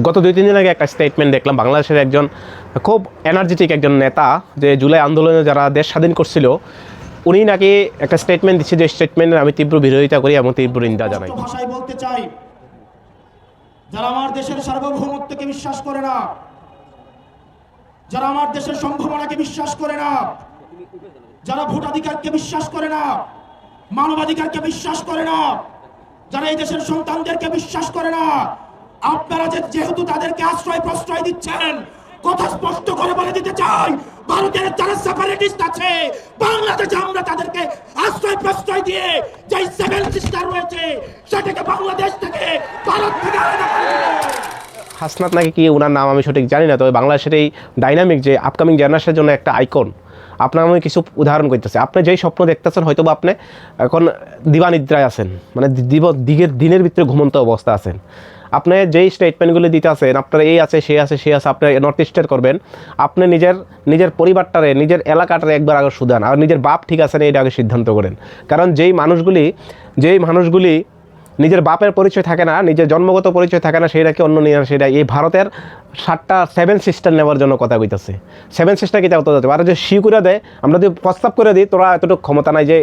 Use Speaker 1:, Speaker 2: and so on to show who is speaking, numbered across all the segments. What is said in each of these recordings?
Speaker 1: গত 2-3 দিন আগে একটা স্টেটমেন্ট দেখলাম বাংলাদেশের একজন খুব এনার্জেটিক একজন নেতা, যে জুলাই আন্দোলনে যারা দেশ স্বাধীন করছিল, উনি নাকি একটা স্টেটমেন্ট দিচ্ছে, যে স্টেটমেন্টের আমি তীব্র বিরোধিতা করি এবং তীব্র নিন্দা জানাই।
Speaker 2: ভাষায় বলতে চাই, যারা আমার দেশের সার্বভৌমত্বকে বিশ্বাস করে না, যারা আমার দেশের সম্ভাবনাকে বিশ্বাস করে না, যারা ভোটাধিকারকে বিশ্বাস করে না, মানবাধিকারকে বিশ্বাস করে না, যারা এই দেশের সন্তানদেরকে বিশ্বাস করে না, আপনারা যেহেতু তাদেরকে আশ্রয় প্রশ্রয় দিচ্ছেন, কথা স্পষ্ট করে বলে দিতে চাই, ভারতের যারা সেপারেটিস্ট আছে বাংলাদেশে আমরা তাদেরকে আশ্রয় প্রশ্রয় দিয়ে যে সেভেন সিস্টার রয়েছে সেটাকে বাংলাদেশ থেকে, ভারত থেকে আলাদা করে দেব।
Speaker 1: হাসনাত নাকি কি ওনার নাম আমি সঠিক জানি না, তবে বাংলাদেশের এই ডাইনামিক যে আপকামিং জেনারেশনের জন্য একটা আইকন। আপনার আমি কিছু উদাহরণ করতেছি। আপনি যেই স্বপ্ন দেখতেছেন, হয়তো বা আপনি এখন দিবানিদ্রায় আছেন, মানে দিনের ভিতরে ঘুমন্ত অবস্থা আছেন। আপনি যেই স্টেটমেন্টগুলো দিতে আছেন, আপনার এই আছে সে আছে সে আছে, আপনি নর্থ ইস্টের করবেন, আপনি নিজের পরিবারটারে, নিজের এলাকাটারে একবার আগে শুধান, আর নিজের বাপ ঠিক আছে না এটা আগে সিদ্ধান্ত করেন। কারণ যেই মানুষগুলি নিজের বাপের পরিচয় থাকে না, নিজের জন্মগত পরিচয় থাকে না, সেটাকে অন্য নিয়ে সেটা এই ভারতের 7টা 7 সিস্টার নেওয়ার জন্য কথা কইতেছে। 7 সিস্টার কি চাও তো যাতে আর যে শি করে দেয়, আমরা যদি প্রস্তাব করে দিই, তোরা এতটুকু ক্ষমতা নাই যে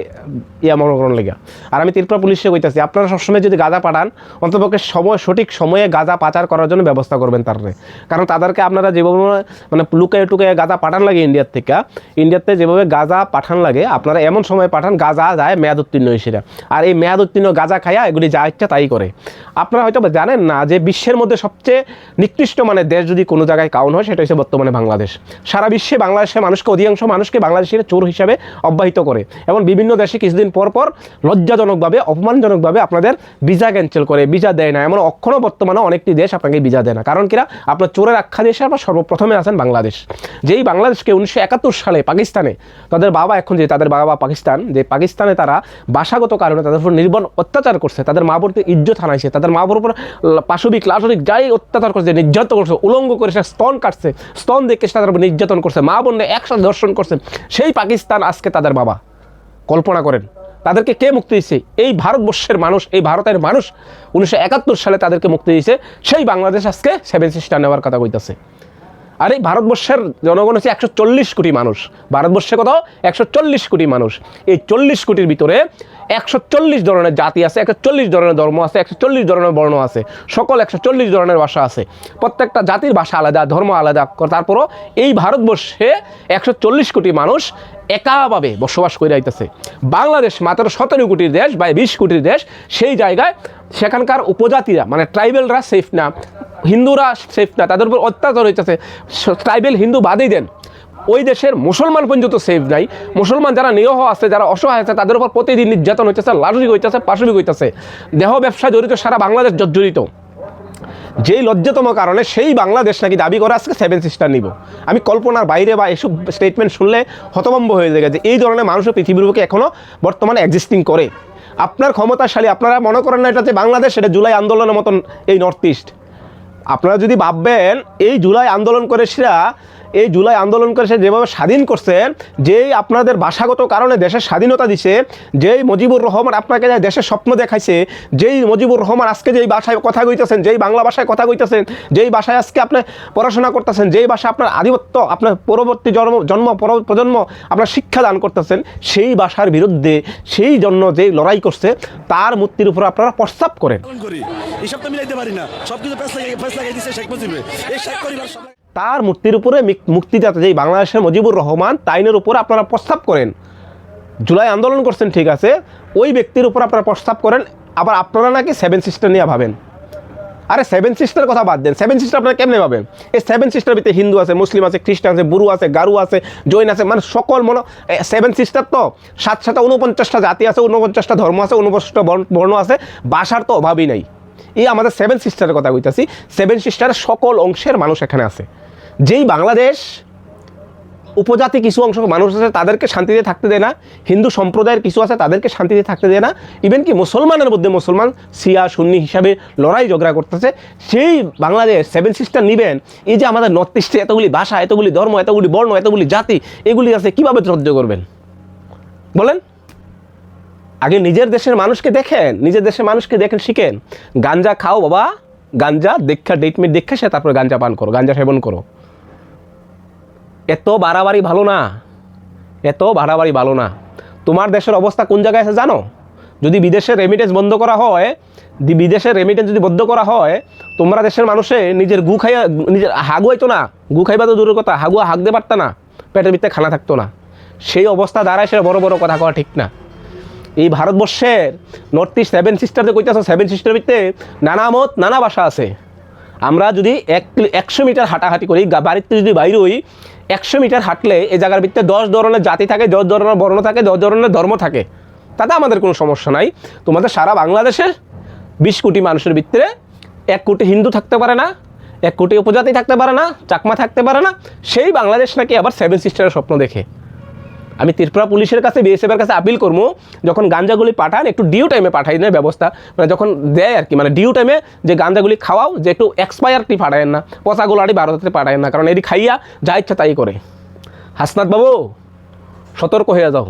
Speaker 1: মনোকরণ লেগে। আর আমি ত্রিপুরা পুলিশে কইতেছি, আপনারা সবসময় যদি গাঁজা পাঠান, অন্তপক্ষে সঠিক সময়ে গাঁজা পাচার করার জন্য ব্যবস্থা করবেন তারপরে। কারণ তাদেরকে আপনারা যেভাবে মানে লুকায় টুকায় গাঁজা পাঠান লাগে ইন্ডিয়াতে যেভাবে গাঁজা পাঠান লাগে, আপনারা এমন সময় পাঠান গাঁজা যায় মেয়াদ উত্তীর্ণ হিসেবে। আর এই মেয়াদ উত্তীর্ণ গাঁজা খাইয়া এগুলি যা ইচ্ছা তাই করে। আপনারা হয়তো জানেন না যে বিশ্বের মধ্যে সবচেয়ে নিকৃষ্ট মানে দেশ যদি কোনো জায়গায় কাউন্ট হয়, সেটা হচ্ছে বর্তমানে বাংলাদেশ। সারা বিশ্বে বাংলাদেশের মানুষকে, অধিকাংশ মানুষকে বাংলাদেশের চোর হিসাবে অব্যাহিত করে, এবং বিভিন্ন দেশে কিছুদিন পর লজ্জাজনকভাবে, অপমানজনকভাবে আপনাদের ভিসা ক্যান্সেল করে, ভিসা দেয় না। এমন অক্ষণও বর্তমানে অনেকটি দেশ আপনাকে ভিসা দেয় না। কারণ কিনা, আপনার চোরের আখ্যা দেশে আপনার সর্বপ্রথমে আছেন বাংলাদেশ। যেই বাংলাদেশকে 1971 সালে পাকিস্তানে তাদের বাবা, এখন যে তাদের বাবা পাকিস্তান, যে পাকিস্তানে তারা ভাষাগত কারণে তাদের উপর নির্মম অত্যাচার করছে, তাদের মা বোনকে ইজ্জত হানাইছে, তাদের মা বোর উপর পাশবিক লাশবিক যাই অত্যাচার করছে, নির্যাতন করছে, উলঙ্গ করে সে স্তন কাটছে, স্তন দেখে তাদের উপর নির্যাতন করছে, মা বোনকে একসাথে ধর্ষণ করছে, সেই পাকিস্তান আজকে তাদের বাবা। কল্পনা করেন, তাদেরকে কে মুক্তি দিয়েছে? এই ভারতবর্ষের মানুষ, এই ভারতের মানুষ 1971 সালে তাদেরকে মুক্তি দিয়েছে। সেই বাংলাদেশ আজকে 7 সিস্টার নেওয়ার কথা কইতাছে। আর এই ভারতবর্ষের জনগণ হচ্ছে 140 কোটি মানুষ। ভারতবর্ষে কত? 140 কোটি মানুষ। এই 40 কোটির ভিতরে 140 ধরনের জাতি আছে, 140 ধরনের ধর্ম আছে, 140 ধরনের বর্ণ আছে, সকল 140 ধরনের ভাষা আছে। প্রত্যেকটা জাতির ভাষা আলাদা, ধর্ম আলাদা। তারপরও এই ভারতবর্ষে 140 কোটি মানুষ একাভাবে বসবাস করে যাইতেছে। বাংলাদেশ মাত্র 17 কোটির দেশ বা 20 কোটির দেশ। সেই জায়গায় সেখানকার উপজাতিরা, মানে ট্রাইবেলরা সেফ না, হিন্দুরা সেফ না, তাদের উপর অত্যাচার হইতেছে। ট্রাইবেল হিন্দু বাদেই দেন, ওই দেশের মুসলমান পর্যন্ত সেফ নাই। মুসলমান যারা নিরহ আছে, যারা অসহায় আছে, তাদের উপর প্রতিদিন নির্যাতন হইতেছে, লাশবিক হইতেছে, পাশবিক হইতেছে। দেহ ব্যবসা জড়িত সারা বাংলাদেশ জর্জরিত। যেই লজ্জাতম কারণে সেই বাংলাদেশ নাকি দাবি করে আজকে 7 সিস্টার নিব। আমি কল্পনার বাইরে, বা এসব স্টেটমেন্ট শুনলে হতভম্ব হয়ে যায় যে এই ধরনের মানুষও পৃথিবীর বুকে এখনও বর্তমানে এক্সিস্টিং করে। আপনার ক্ষমতাশালী, আপনারা মনে করেন না এটা যে বাংলাদেশ, এটা জুলাই আন্দোলনের মতন এই নর্থ ইস্ট। আপনারা যদি ভাববেন এই জুলাই আন্দোলন করে সে যেভাবে স্বাধীন করছেন, যেই আপনাদের ভাষাগত কারণে দেশের স্বাধীনতা দিছে, যেই মুজিবুর রহমান আপনাকে দেশের স্বপ্ন দেখাইছে, যেই মুজিবুর রহমান আজকে যেই ভাষায় কথা কইতেছেন, যেই বাংলা ভাষায় কথা কইতেছেন, যেই ভাষায় আজকে আপনি পড়াশোনা করতেছেন, যেই ভাষা আপনার আধিপত্য, আপনার পরবর্তী প্রজন্ম আপনার শিক্ষা দান করতেছেন, সেই ভাষার বিরুদ্ধে সেই জন্য যেই লড়াই করছে, তার মূর্তির উপর আপনারা প্রস্তাব করেন। তার মূর্তির উপরে মুক্তিদাতা যেই বাংলাদেশের মুজিবুর রহমান, তাইনের উপর আপনারা প্রস্তাব করেন। জুলাই আন্দোলন করছেন ঠিক আছে, ওই ব্যক্তির উপর আপনারা প্রস্তাব করেন। আবার আপনারা নাকি 7 সিস্টার নিয়ে ভাবেন। আরে 7 সিস্টার কথা বাদ দেন, 7 সিস্টার আপনারা কেমনে ভাবেন? এই 7 সিস্টার ভিতরে হিন্দু আছে, মুসলিম আছে, খ্রিস্টান আছে, বুরু আছে, গারু আছে, জৈন আছে, মানে সকল 7 সিস্টার তো 49টা জাতি আছে, 49টা ধর্ম আছে, 49টা বর্ণ আছে, ভাষার তো অভাবই নাই। এই আমাদের 7 সিস্টারের কথা কইতাছি। 7 সিস্টারের সকল অংশের মানুষ এখানে আছে। যেই বাংলাদেশ উপজাতি কিছু অংশ মানুষ আছে, তাদেরকে শান্তিতে থাকতে দেয় না। হিন্দু সম্প্রদায়ের কিছু আছে, তাদেরকে শান্তিতে থাকতে দেয় না। ইভেন কি মুসলমানের মধ্যে মুসলমান শিয়া সুন্নি হিসাবে লড়াই ঝগড়া করতেছে। সেই বাংলাদেশ 7 সিস্টার নিবেন? এই যে আমাদের নর্থ ইস্টে এতগুলি ভাষা, এতগুলি ধর্ম, এতগুলি বর্ণ, এতগুলি জাতি, এগুলি আছে, কীভাবে সহ্য করবেন বলেন? আগে নিজের দেশের মানুষকে দেখেন, শিখেন। গাঞ্জা খাও বাবা, গাঞ্জা দেখা ডেটমেট দেখে সে তারপরে গাঞ্জা পান করো, গাঞ্জা সেবন করো। এত বাড়াবাড়ি ভালো না, এত বাড়াবাড়ি ভালো না। তোমার দেশের অবস্থা কোন জায়গায় আছে জানো? যদি বিদেশের রেমিটেন্স বন্ধ করা হয়, বিদেশের রেমিটেন্স যদি বন্ধ করা হয়, তোমরা দেশের মানুষে নিজের গু খাইয়া নিজের হাগু হইতো না, গু খাইবা তো দূরের কথা, হাগুয়া হাগতে পারত না, পেটের ভিতরে খানা থাকতো না। সেই অবস্থা দাঁড়ায় সে বড় বড় কথা কওয়া ঠিক না। এই ভারতবর্ষের নর্থ ইস্ট 7 সিস্টার যে কইতেছ, 7 সিস্টারের ভিতরে নানা মত নানা ভাষা আছে। আমরা যদি 100 মিটার হাঁটাহাঁটি করি, বাড়িতে যদি বাইরে হই, 100 মিটার হাঁটলে এই জায়গার ভিতরে 10 ধরনের জাতি থাকে, 10 ধরনের বর্ণ থাকে, 10 ধরনের ধর্ম থাকে। তাতে আমাদের কোনো সমস্যা নাই। তোমাদের সারা বাংলাদেশে 20 কোটি মানুষের ভিতরে 1 কোটি হিন্দু থাকতে পারে না, 1 কোটি উপজাতি থাকতে পারে না, চাকমা থাকতে পারে না। সেই বাংলাদেশ নাকি আবার 7 সিস্টারের স্বপ্ন দেখে। আমি ত্রিপুরা পুলিশের কাছে, বিএসএফের কাছে আপিল করবো, যখন গাঞ্জাগুলি পাঠান একটু ডিউ টাইমে পাঠাই না ব্যবস্থা, মানে যখন দেয় আর কি, মানে ডিউ টাইমে যে গাঞ্জাগুলি খাওয়াও, যে একটু এক্সপায়ারটি পাঠায়েন না, পচাগুলাটি ভারতে পাঠায়েন না, কারণ এটি খাইয়া যা ইচ্ছা তাই করে। হাসনাত বাবু সতর্ক হয়ে যাও,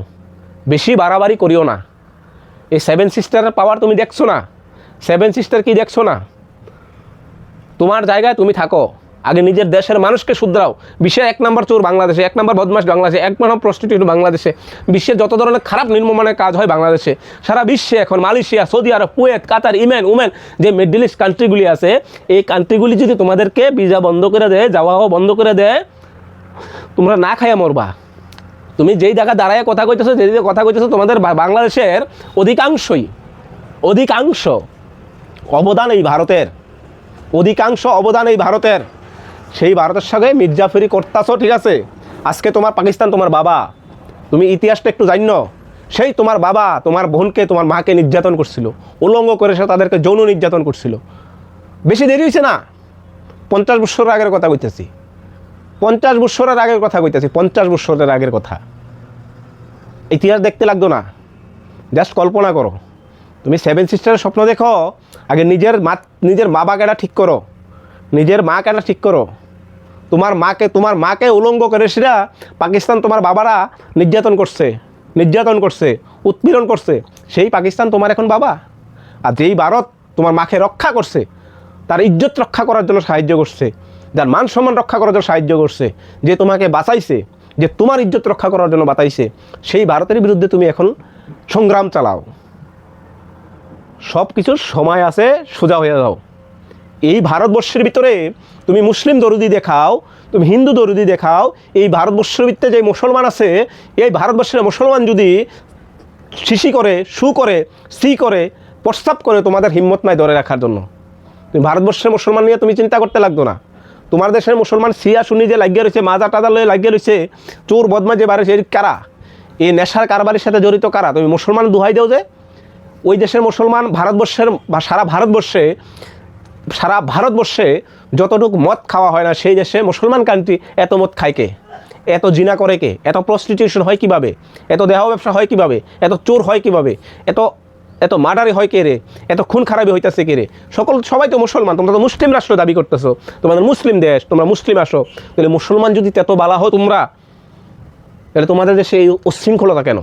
Speaker 1: বেশি বাড়াবাড়ি করিও না। এই 7 সিস্টারের পাওয়ার তুমি দেখছো না? 7 সিস্টার কি দেখছো না? তোমার জায়গায় তুমি থাকো, আগে নিজের দেশের মানুষকে শুধরাও। বিশ্বের 1 নম্বর চোর বাংলাদেশে, 1 নম্বর বদমাশ বাংলাদেশে, 1 নম্বর প্রস্টিটিউট বাংলাদেশে। বিশ্বের যত ধরনের খারাপ নির্মমানের কাজ হয় বাংলাদেশে। সারা বিশ্বে এখন মালয়েশিয়া, সৌদি আরব, কুয়েত, কাতার, ইয়েমেন, ওমান, যে মিডল ইস্ট কান্ট্রিগুলি আছে, এই কান্ট্রিগুলি যদি তোমাদেরকে ভিসা বন্ধ করে দেয়, যাওয়াও বন্ধ করে দেয়, তোমরা না খাইয়া মরবা। তুমি যেই জায়গা দাঁড়ায় কথা কইতেছো, যে কথা কইতেছো, তোমাদের বাংলাদেশের অধিকাংশ অবদান এই ভারতের, অধিকাংশ অবদান এই ভারতের। সেই ভারতের সঙ্গে মির্জাফরি করতেছো, ঠিক আছে? আজকে তোমার পাকিস্তান তোমার বাবা, তুমি ইতিহাসটা একটু জানো। সেই তোমার বাবা তোমার বোনকে, তোমার মাকে নির্যাতন করছিল, উলঙ্গ করে সে তাদেরকে যৌন নির্যাতন করছিল। বেশি দেরি হয়েছে না, 50 বছরের আগের কথা কইতেছি, 50 বছরের আগের কথা কইতেছি, 50 বছরের আগের কথা। ইতিহাস দেখতে লাগতো না, জাস্ট কল্পনা করো। তুমি 7 সিস্টারের স্বপ্ন দেখো, আগে নিজের বাবাকেটা ঠিক করো, নিজের মাকেটা ঠিক করো। তোমার মাকে উলঙ্গ করে সেরা পাকিস্তান তোমার বাবারা নির্যাতন করছে, উৎপীড়ন করছে। সেই পাকিস্তান তোমার এখন বাবা। আর যেই ভারত তোমার মাকে রক্ষা করছে, তার ইজ্জত রক্ষা করার জন্য সাহায্য করছে, যার মান সম্মান রক্ষা করার জন্য সাহায্য করছে, যে তোমাকে বাঁচাইছে, যে তোমার ইজ্জত রক্ষা করার জন্য বাঁচাইছে, সেই ভারতের বিরুদ্ধে তুমি এখন সংগ্রাম চালাও। সব কিছুর সময় আছে, সোজা হয়ে যাও। এই ভারতবর্ষের ভিতরে তুমি মুসলিম দরুদি দেখাও, তুমি হিন্দু দরুদি দেখাও, এই ভারতবর্ষের ভিতরে যে মুসলমান আছে, এই ভারতবর্ষের মুসলমান যদি শিশি করে, সু করে, সি করে, প্রস্তাব করে, তোমাদের হিম্মত নাই ধরে রাখার জন্য। তুমি ভারতবর্ষের মুসলমান নিয়ে তুমি চিন্তা করতে লাগতো না। তোমার দেশের মুসলমান সিয়া শুনি যে লাগিয়ে রয়েছে, মাজা টাজা লয়ে লাগিয়ে রয়েছে, চোর বদমা যে বাড়িছে, এর কারা? এই নেশার কারবারের সাথে জড়িত কারা? তুমি মুসলমান দোহাই দেও যে ওই দেশের মুসলমান ভারতবর্ষের বা সারা ভারতবর্ষে যতটুকু মদ খাওয়া হয় না, সেই দেশে মুসলমান কান্ট্রি এত মদ খায় কে? এত জিনা করে কে? এত প্রস্টিটিউশন হয় কিভাবে? এত দেহ ব্যবসা হয় কিভাবে? এত চোর হয় কিভাবে? এত মার্ডারি হয় কে রে? এত খুন খারাপি হইতেছে কে রে? সবাই তো মুসলমান। তোমরা তো মুসলিম রাষ্ট্র দাবি করতেছো, তোমাদের মুসলিম দেশ, তোমরা মুসলিম আসো। তাহলে মুসলমান যদি এত বালা হয় তোমরা, তাহলে তোমাদের দেশে এই উচ্ছৃঙ্খলতা কেন?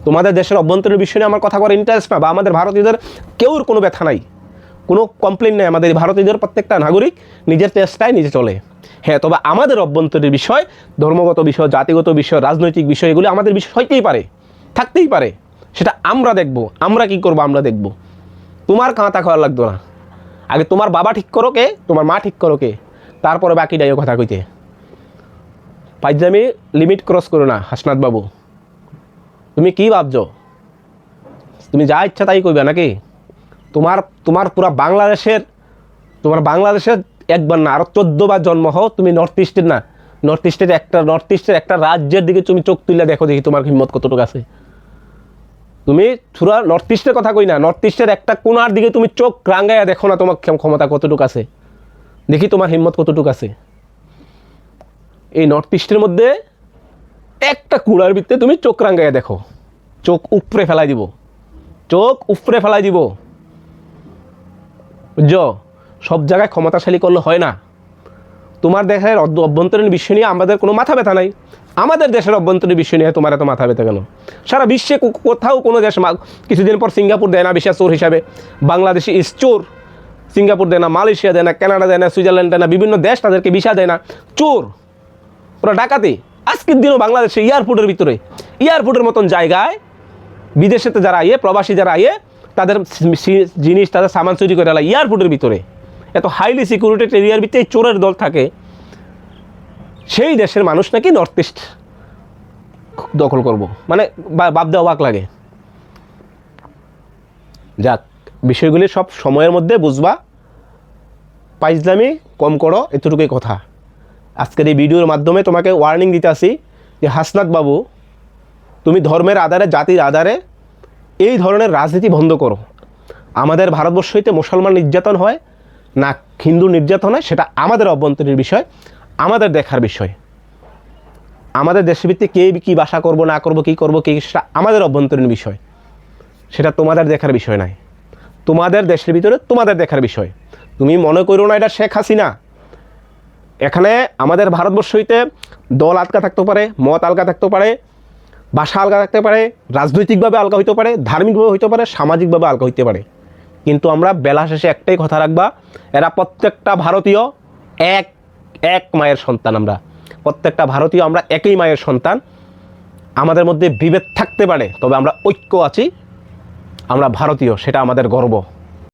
Speaker 1: তোমাদের দেশের অভ্যন্তরীণ বিষয় নিয়ে আমার কথা করার ইন্টারেস্ট না, বা আমাদের ভারতীয়দের কেউর কোনো ব্যথা নাই, কোনো কমপ্লেন নেই। আমাদের ভারতীয়দের প্রত্যেকটা নাগরিক নিজের চেষ্টায় নিজে চলে। হ্যাঁ, তবে আমাদের অভ্যন্তরীণ বিষয়, ধর্মগত বিষয়, জাতিগত বিষয়, রাজনৈতিক বিষয়, এগুলি আমাদের বিষয় হইতেই পারে, থাকতেই পারে। সেটা আমরা দেখব, আমরা কি করব আমরা দেখব। তোমার কাঁথা খাওয়া লাগতো না। আগে তোমার বাবা ঠিক করো কে, তোমার মা ঠিক করো কে, তারপরে বাকিটাই কথা কইতে। পাইজামি লিমিট ক্রস করো না হাসনাত বাবু। তুমি কি ভাবছো? তুমি যা ইচ্ছা তাই কইবে নাকি? তোমার পুরা বাংলাদেশের, তোমার বাংলাদেশের একবার না আরো 14 বার জন্ম হও, তুমি নর্থ ইস্টের একটা রাজ্যের দিকে তুমি চোখ তুলে দেখো, দেখি তোমার হিম্মত কতটুকু আছে। তুমি পুরা নর্থ ইস্টের কথা কই না, নর্থ ইস্টের একটা কোনার দিকে তুমি চোখ রাঙ্গাইয়া দেখো না, তোমার ক্ষমতা কতটুকু আছে, দেখি তোমার হিম্মত কতটুকু আছে। এই নর্থ ইস্টের মধ্যে একটা কুড়ার ভিতরে তুমি চোখ রাঙ্গাইয়া দেখো, চোখ উপরে ফেলাই দিব, বুঝছো? সব জায়গায় ক্ষমতাশালী করলে হয় না। তোমার দেশের অভ্যন্তরীণ বিষয় নিয়ে আমাদের কোনো মাথা ব্যথা নাই। আমাদের দেশের অভ্যন্তরীণ বিষয় নিয়ে তোমার এত মাথা ব্যথা কেন? সারা বিশ্বে কোথাও কোনো দেশ, কিছুদিন পর সিঙ্গাপুর দেয় না ভিসা চোর হিসাবে, বাংলাদেশি ইস চোর, সিঙ্গাপুর দেয় না, মালয়েশিয়া দেয় না, কানাডা দেয় না, সুইজারল্যান্ড দেয় না, বিভিন্ন দেশ তাদেরকে ভিসা দেয় না। চোর, ওরা ডাকাতি। আজকের দিনও বাংলাদেশে এয়ারপোর্টের ভিতরে, এয়ারপোর্টের মতন জায়গায় বিদেশেতে যারা আইয়ে, প্রবাসী যারা আইয়ে, তাদের জিনিস, তাদের সামান চুরি করে আলা এয়ারপোর্টের ভিতরে, এত হাইলি সিকিউরিটেড এরিয়ার ভিতরে চোরের দল থাকে। সেই দেশের মানুষ নাকি নর্থ ইস্ট দখল করব, মানে ভাবতে অবাক লাগে। যাক, বিষয়গুলি সব সময়ের মধ্যে বুঝবা, পাইজলামি কম করো, এতটুকুই কথা। আজকের এই ভিডিওর মাধ্যমে তোমাকে ওয়ার্নিং দিতে আসি যে হাসনাত বাবু, তুমি ধর্মের আধারে, জাতির আধারে এই ধরনের রাজনীতি বন্ধ করো। আমাদের ভারতবর্ষ হইতে মুসলমান নির্যাতন হয় না হিন্দু নির্যাতন হয়, সেটা আমাদের অভ্যন্তরীণ বিষয়, আমাদের দেখার বিষয়। আমাদের দেশভিত্তিক কে কী বাসা করব না করব, কী করব কী, সেটা আমাদের অভ্যন্তরীণ বিষয়, সেটা তোমাদের দেখার বিষয় নয়। তোমাদের দেশের ভিতরে তোমাদের দেখার বিষয়। তুমি মনে করো না এটা শেখ হাসিনা। এখানে আমাদের ভারতবর্ষ হইতে দল আলগা থাকতে পারে, মত আলগা থাকতে পারে, ভাষা আলগা থাকতে পারে, রাজনৈতিকভাবে আলগা হইতে পারে, ধার্মিকভাবে হইতে পারে, সামাজিকভাবে আলগা হইতে পারে, কিন্তু আমরা বেলা শেষে একটাই কথা রাখবা, এরা প্রত্যেকটা ভারতীয় এক মায়ের সন্তান। আমরা প্রত্যেকটা ভারতীয়, আমরা একই মায়ের সন্তান। আমাদের মধ্যে বিভেদ থাকতে পারে, তবে আমরা ঐক্য আছি, আমরা ভারতীয়, সেটা আমাদের গর্ব।